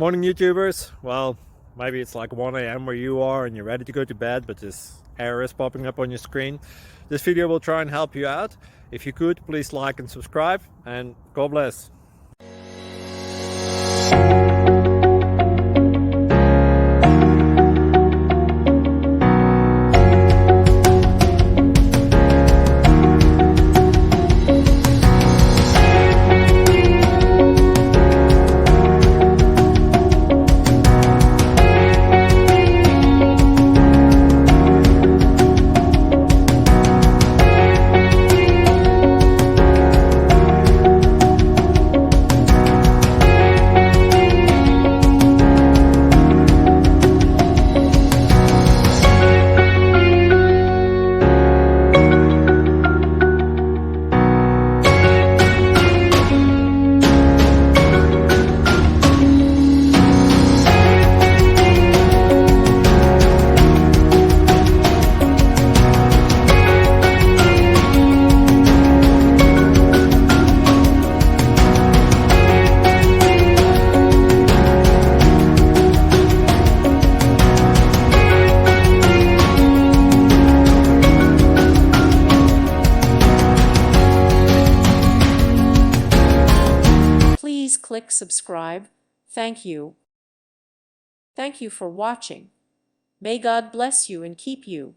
Morning, YouTubers. Well, maybe it's like 1 a.m. where you are and you're ready to go to bed, but this error is popping up on your screen. This video will try and help you out. If you could, please like and subscribe, and God bless. Please click subscribe. Thank you. Thank you for watching. May God bless you and keep you.